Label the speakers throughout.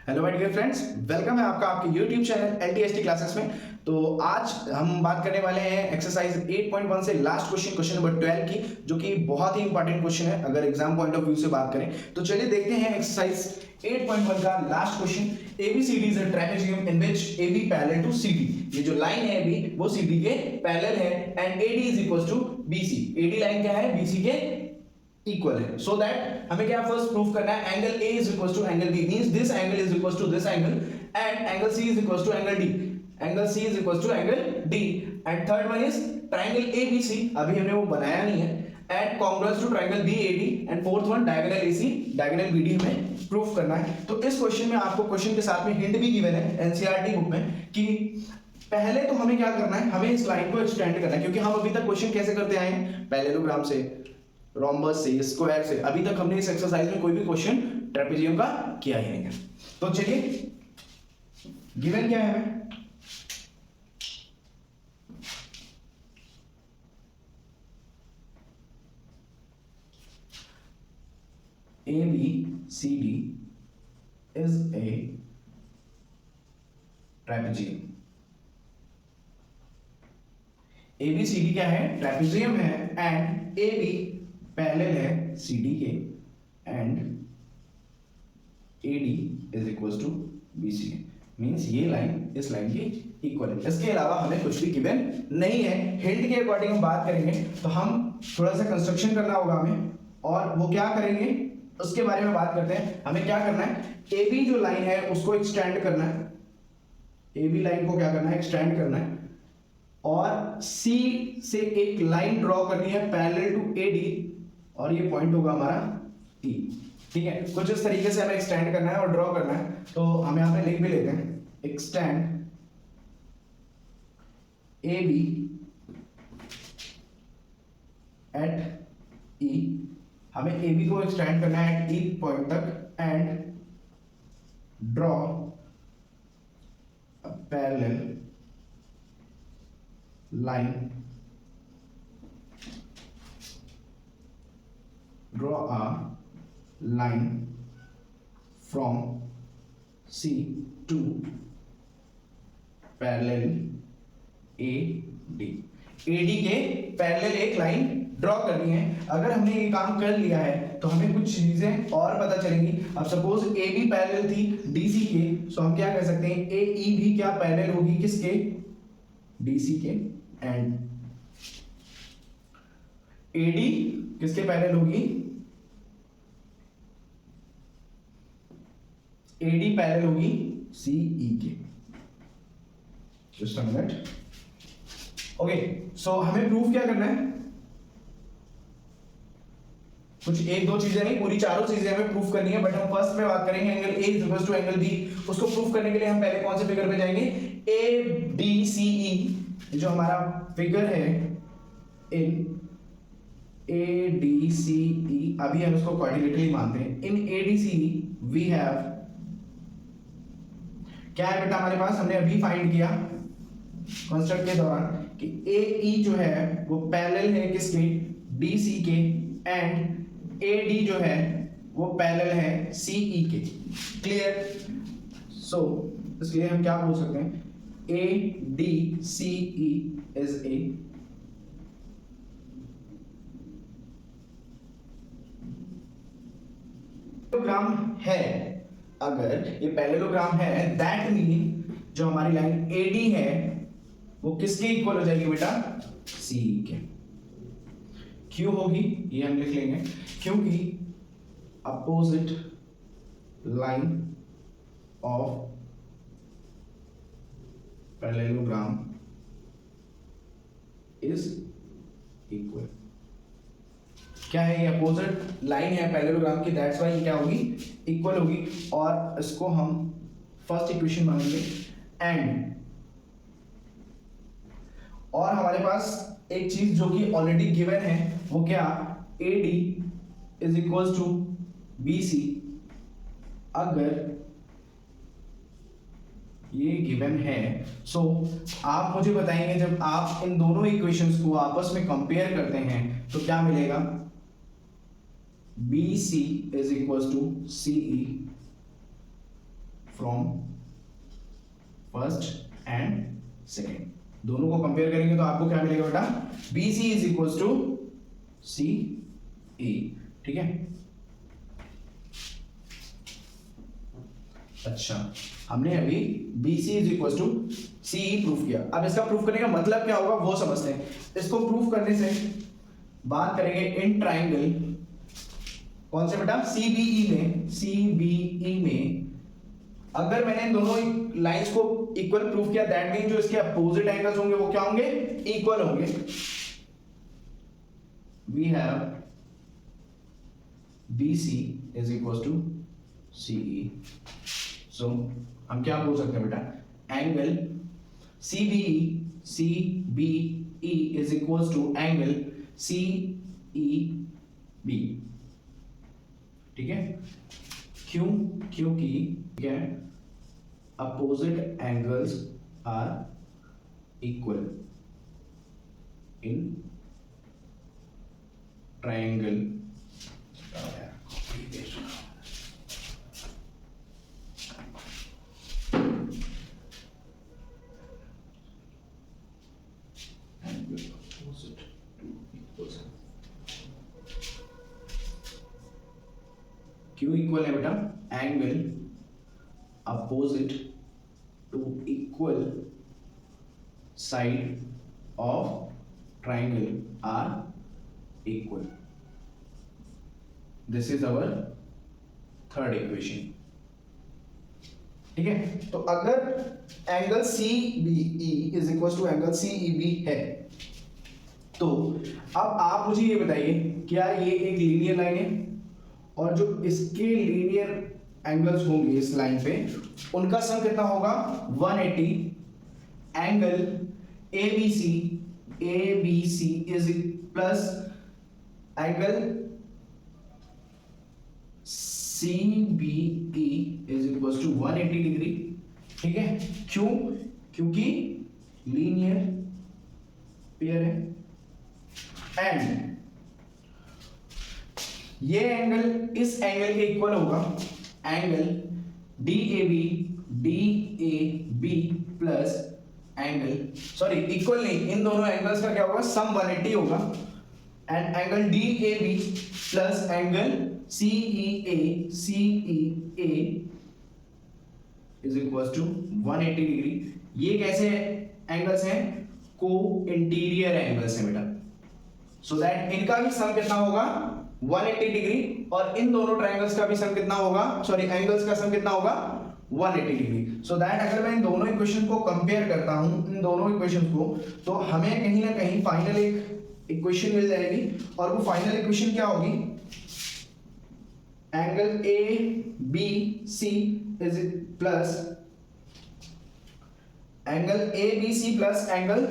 Speaker 1: Hello my dear friends, welcome है आपका आपके YouTube चैनल LTST क्लासेस में। तो आज हम बात करने वाले हैं एक्सरसाइज 8.1 से लास्ट क्वेश्चन नंबर 12 की, जो कि बहुत ही इंपॉर्टेंट क्वेश्चन है अगर एग्जाम पॉइंट ऑफ व्यू से बात करें। तो चलिए देखते हैं एक्सरसाइज 8.1 का last question. ABCD is a trapezium in which AB parallel to CD। ये जो लाइन है अभी वो CD के पैरेलल है and AD is equal to BC। AD line क्या है, BC के इक्वल है। सो दैट हमें क्या फर्स्ट प्रूफ करना है, angle A is equal to angle B means this angle is equal to this angle and angle C is equal to angle D। Angle C is equal to angle D and third one is triangle ABC, अभी हमने वो बनाया नहीं है, and congruence to triangle BAD and fourth one diagonal AC diagonal BD हमें proof करना है। तो इस क्वेश्चन में आपको क्वेश्चन के साथ में हिंट भी गिवन है NCERT बुक में कि पहले तो हमें क्या करना है, हमें इस लाइन को एक्सटेंड करना है, क्योंकि हम अभी तक क्वेश्चन कैसे करते आए हैं, पैरेललोग्राम से, रोम्बस से, स्क्वायर से। अभी तक हमने इस एक्सरसाइज में कोई भी क्वेश्चन ट्रेपेजियम का किया ही नहीं है। तो चलिए गिवन क्या है हमें, ABCD is a trapezium। ABCD क्या है, ट्रेपेजियम है एंड AB पैरेलल है CD के and AD is equal to BC। Means ये लाइन इस लाइन की इक्वल है। इसके अलावा हमें कुछ भी गिवन नहीं है। हिंट के अकॉर्डिंग हम बात करेंगे तो हम थोड़ा सा कंस्ट्रक्शन करना होगा हमें, और वो क्या करेंगे उसके बारे में बात करते हैं। हमें क्या करना है, AB जो लाइन है उसको एक्सटेंड करना है, AB लाइन को क्या करना है, एक्सटेंड करना है, और C से एक लाइन ड्रॉ करनी है पैरेलल टू AD, और ये पॉइंट होगा हमारा T। ठीक है, कुछ इस तरीके से हमें एक्सटेंड करना है और ड्रॉ करना है। तो हम यहां पे लिख भी लेते हैं, एक्सटेंड AB एट E। हमें AB को एक्सटेंड करना है एट E पॉइंट तक and draw a parallel line, draw a line from C to parallel AD। AD के पैरेलल एक लाइन ड्रॉ करनी है। अगर हमने ये काम कर लिया है तो हमें कुछ चीजें और पता चलेंगी। अब सपोज AB पैरेलल थी DC के, सो हम क्या कर सकते हैं, AE भी क्या पैरेलल होगी किसके, DC के, एंड AD किसके पैरेलल होगी, AD पैरेलल होगी CE के। Just a minute. ओके, सो हमें प्रूफ क्या करना है, कुछ एक दो चीजें नहीं, पूरी चारों चीजें हमें प्रूफ करनी है। बट हम फर्स्ट में बात करेंगे angle A is equal to angle B। उसको प्रूफ करने के लिए हम पहले कौन से फिगर पे जाएंगे, ABCE जो हमारा फिगर है इन ADCE, अभी हम इसको क्वाड्रिलेटरली मानते हैं। इन ADCE वी हैव, क्या है बेटा हमारे पास, हमने अभी फाइंड किया कंस्ट्रक्ट के दौरान कि AE जो है वो पैरेलल है किसके, DC के, एंड AD जो है वो पैरेलल है CE के। क्लियर? सो इसलिए हम क्या बोल सकते हैं, ADCE is a पैरेललोग्राम है। अगर ये पैरेललोग्राम है दैट मीन जो हमारी लाइन AD है वो किसके इक्वल हो जाएगी बेटा, CE के। क्यों होगी ये हम लिख लेंगे, क्योंकि opposite line of parallelogram is equal. क्या है, ये अपोजिट लाइन है पैरेललोग्राम की, दैट्स व्हाई क्या होगी, इक्वल होगी। और इसको हम फर्स्ट इक्वेशन मानेंगे। एंड और हमारे पास एक चीज जो कि ऑलरेडी गिवन है, वो क्या, AD is equal to BC। अगर ये गिवन है, सो आप मुझे बताएंगे जब आप इन दोनों इक्वेशंस को आपस में कंपेयर करते हैं तो क्या मिलेगा, BC is equals to CE from first and second, दोनों को कंपेयर करेंगे तो आपको क्या मिलेगा बेटा, BC is equal to CE, ठीक है। अच्छा, हमने अभी BC is equal to CE proof किया। अब इसका प्रूफ करने का मतलब क्या होगा वो समझते हैं। इसको प्रूफ करने से बात करेंगे इन ट्राइंगल, कौन से बेटा, CBE में अगर मैंने इन दोनों लाइंस को इक्वल प्रूफ किया, दैट मीन जो इसके अपोजिट एंगल्स होंगे वो क्या होंगे, इक्वल होंगे। We have BC is equal to CE। सो हम क्या बोल सकते हैं बेटा, angle CBE is equal to angle CEB, ठीक है। क्यों, क्योंकि क्या है, opposite angles are equal in triangle. क्यों इक्वल है बेटा, angle opposite to equal side of triangle are equal. This is our third equation, ठीक है। तो अगर angle CBE is equal to angle CEB है, तो अब आप मुझे ये बताइए, क्या ये एक लीनियर लाइन है, और जो इसके लीनियर एंगल्स होंगे इस लाइन पे, उनका सम कितना होगा, 180। Angle ABC is plus angle CBE is equal to 180 degree, ठीक है। क्यों, क्योंकि लीनियर पेयर है। एंड ये एंगल इस एंगल के इक्वल होगा, angle DAB plus angle, sorry equal नहीं, इन दोनों एंगल्स का क्या होगा, सम 180 होगा। And angle DAB plus angle CEA is equal to 180 degree. ये कैसे एंगल्स हैं, को इंटीरियर एंगल्स हैं बेटा। सो दैट इनका भी सम कितना होगा, 180 डिग्री, और इन दोनों ट्रायंगल्स का भी सम कितना होगा, सॉरी एंगल्स का सम कितना होगा, 180 डिग्री। सो दैट अगर मैं इन दोनों इक्वेशन को कंपेयर करता हूं, इन दोनों इक्वेशन को, तो हमें कहीं ना कहीं फाइनल एक इक्वेशन मिल जाएगी। और वो फाइनल इक्वेशन क्या होगी, angle ABC is plus angle ABC plus angle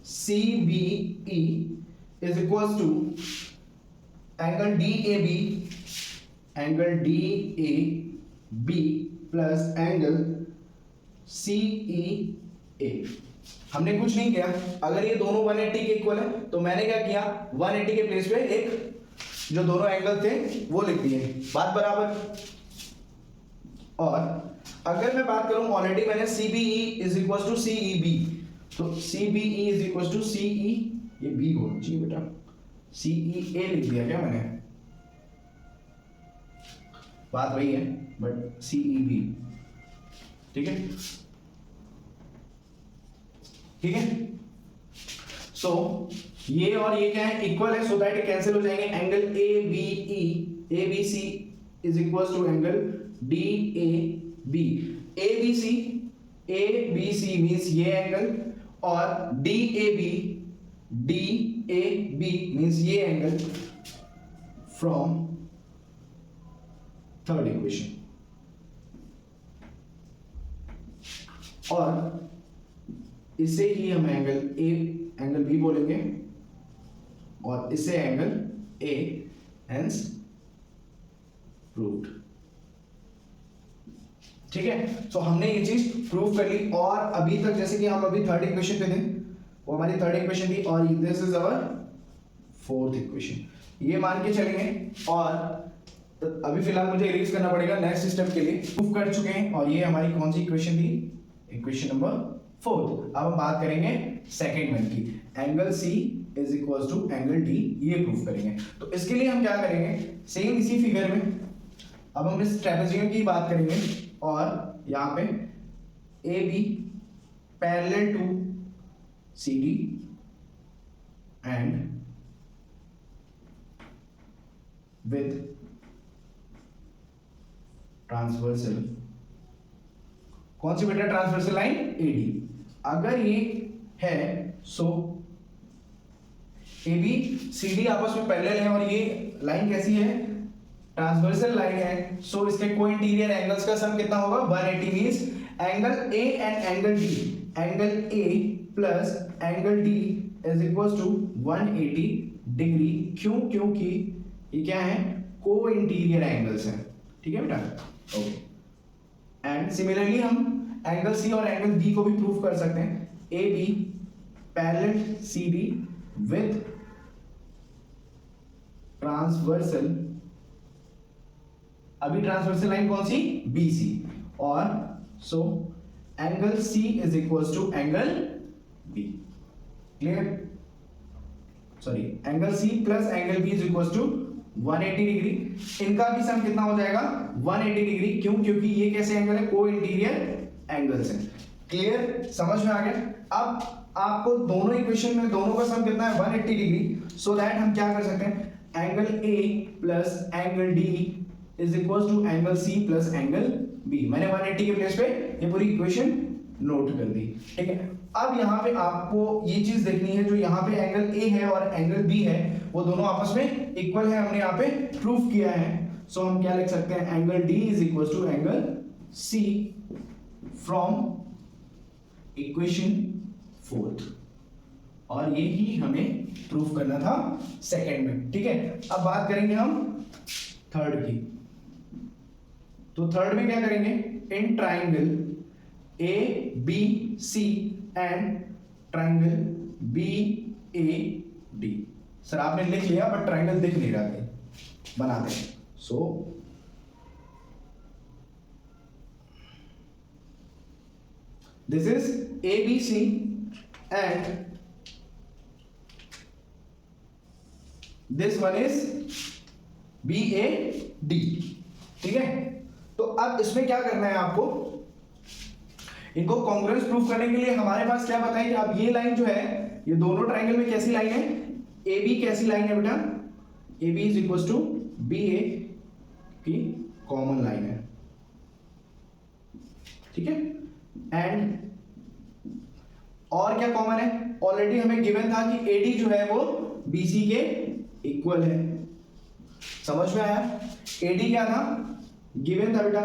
Speaker 1: CBE is equal to angle DAB plus angle CEA। हमने कुछ नहीं किया, अगर ये दोनों 180 के इक्वल है तो मैंने क्या किया, 180 के प्लेस पे एक जो दोनों एंगल थे वो लिख दिए, बात बराबर। और अगर मैं बात करूं, ऑलरेडी मैंने CBE is equal to CEB, तो CBE is equal to CE, ये B होना चाहिए बेटा, CEA लिख दिया क्या मैंने, बात वही है बट CEB, ठीक है, ठीक है। सो ये और ये क्या है, इक्वल है, सो दैट ये कैंसिल हो जाएंगे। Angle ABC is equal to angle DAB। ABC means ये एंगल, और DAB मींस ये एंगल फ्रॉम थर्ड इक्वेशन। और इसे ही हम एंगल B बोलेंगे, और इसे एंगल A, हेंस प्रूव्ड, ठीक है। सो हमने ये चीज प्रूव कर ली। और अभी तक जैसे कि हम अभी थर्ड इक्वेशन पे थे, वो हमारी थर्ड इक्वेशन थी, और this is our fourth equation, ये मान के चलेंगे। और तो अभी फिलहाल मुझे इरेज करना पड़ेगा नेक्स्ट स्टेप के लिए। प्रूफ कर चुके हैं और ये हमारी कौन सी इक्वेशन थी, इक्वेशन नंबर 4। अब हम बात करेंगे सेकंड वन की, angle C is equal to angle D, ये प्रूफ करेंगे। तो इसके लिए हम क्या करेंगे, सेम इसी फिगर में अब हम इस ट्रेपेजियम की बात करेंगे और यहाँ पे A B parallel to C D and with transversal, कौन सी बेटा ट्रांसवर्सल लाइन, एडी। अगर ये है सो ए बी सी डी आपस में पैरेलल है और ये लाइन कैसी है, ट्रांसवर्सल लाइन है, सो इसके को इंटीरियर एंगल्स का सम कितना होगा 180, means angle A and angle D, angle A plus angle D is equal to 180 degree. क्यों, क्योंकि ये क्या है, को इंटीरियर एंगल्स हैं, ठीक है बेटा, ओके। एंड सिमिलरली हम एंगल सी और एंगल बी को भी प्रूव कर सकते हैं, A B parallel C D with transversal, अभी ट्रांसवर्सल लाइन कौन सी, बी सी, और so angle C is equal to angle B, clear, sorry angle C plus angle B is equal to 180 degree. इनका भी सम कितना हो जाएगा 180 डिग्री, क्यों, क्योंकि ये कैसे एंगल है, को इंटीरियर एंगल्स हैं, क्लियर, समझ में आ गया। अब आपको दोनों इक्वेशन में दोनों का सम कितना है 180 डिग्री, सो दैट हम क्या कर सकते हैं, angle A plus angle D is equal to angle C plus angle B. मैंने 180 के प्लेस पे ये पूरी इक्वेशन नोट कर दी, ठीक है। अब यहाँ पे आपको ये चीज देखनी है, जो यहाँ पे एंगल ए है और एंगल बी है वो दोनों आपस में इक्वल है, हमने यहाँ पे प्रूफ किया है। सो हम क्या लिख सकते हैं, angle D is equal to angle C from equation 4, और ये ही हमें प्रूफ करना था सेकंड में, ठीक है। अब बात करेंगे हम थर्ड की। तो थर्ड में क्या करेंगे, in triangle A B C and triangle B A D. Sir आपने लिख लिया बट ट्राइंगल दिख नहीं रहा है, बनाते हैं। So this is A B C and this one is B A D, ठीक है। तो अब इसमें क्या करना है आपको, इनको कॉन्ग्रुएंस प्रूफ करने के लिए हमारे पास क्या पता है कि अब ये लाइन जो है, ये दोनों ट्राइंगल में कैसी लाइन है, ए बी कैसी लाइन है बेटा, A B is equal to B A की कॉमन लाइन है, ठीक है। एंड और क्या कॉमन है, ऑलरेडी हमें गिवन था कि एडी जो है वो बीसी के इक्वल है, समझ में आया। एडी क्या था, गिवन था बेटा।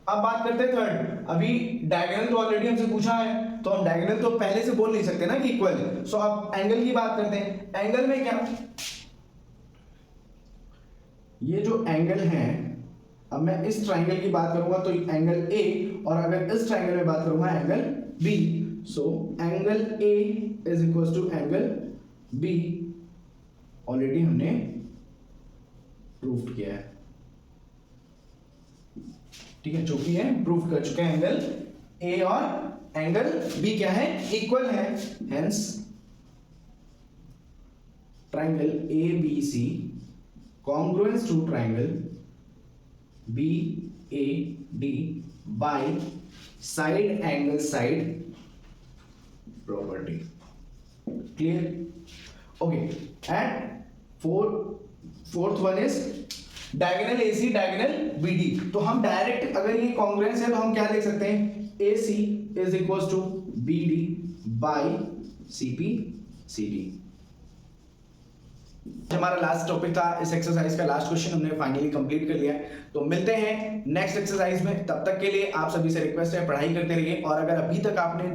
Speaker 1: अब बात करते हैं थर्ड। अभी डायगोनल तो ऑलरेडी हमसे पूछा है, तो हम डायगोनल तो पहले से बोल नहीं सकते ना कि इक्वल है। सो अब एंगल की बात करते हैं। एंगल में क्या, ये जो एंगल है, अब मैं इस ट्राइंगल की बात करूंगा तो एंगल ए, और अगर इस ट्राइंगल में बात करूंगा angle B. So angle A is equal to angle B, already हमने प्रूफ किया है, ठीक है, जो कि है प्रूफ कर चुके हैं। एंगल ए और एंगल बी क्या है, इक्वल है, hence triangle A B C congruence to triangle B A D by side angle side property, clear, okay. And fourth one is diagonal AC diagonal BD। तो हम direct, अगर ये congruence है तो हम क्या लिख सकते हैं, AC is equal to BD by CP CD। हमारा लास्ट टॉपिक था, इस एक्सरसाइज का लास्ट क्वेश्चन हमने फाइनली कंप्लीट कर लिया है। तो मिलते हैं नेक्स्ट एक्सरसाइज में, तब तक के लिए आप सभी से रिक्वेस्ट है पढ़ाई करते रहिए, और अगर अभी तक आपने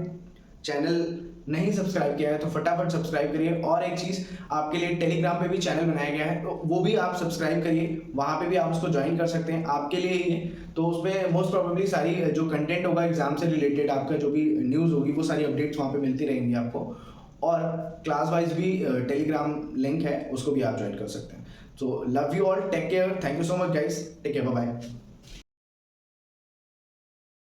Speaker 1: चैनल नहीं सब्सक्राइब किया है तो फटाफट सब्सक्राइब करिए। और एक चीज़, आपके लिए टेलीग्राम पे भी चैनल बनाया गया है, तो वो भी आप सब्सक्राइब करिए, वहाँ पे भी आप उसको ज्वाइन कर सकते हैं, आपके लिए ही है। तो उसमें मोस्ट प्रोबेबली सारी जो कंटेंट होगा एग्जाम से रिलेटेड, आपका जो भी न्यूज़ होगी वो सारी अपडेट्स वहाँ पे मिलती रहेंगी आपको, और क्लास वाइज भी टेलीग्राम लिंक है, उसको भी आप ज्वाइन कर सकते हैं। So love you all, take care, thank you so much guys, take care, bye bye.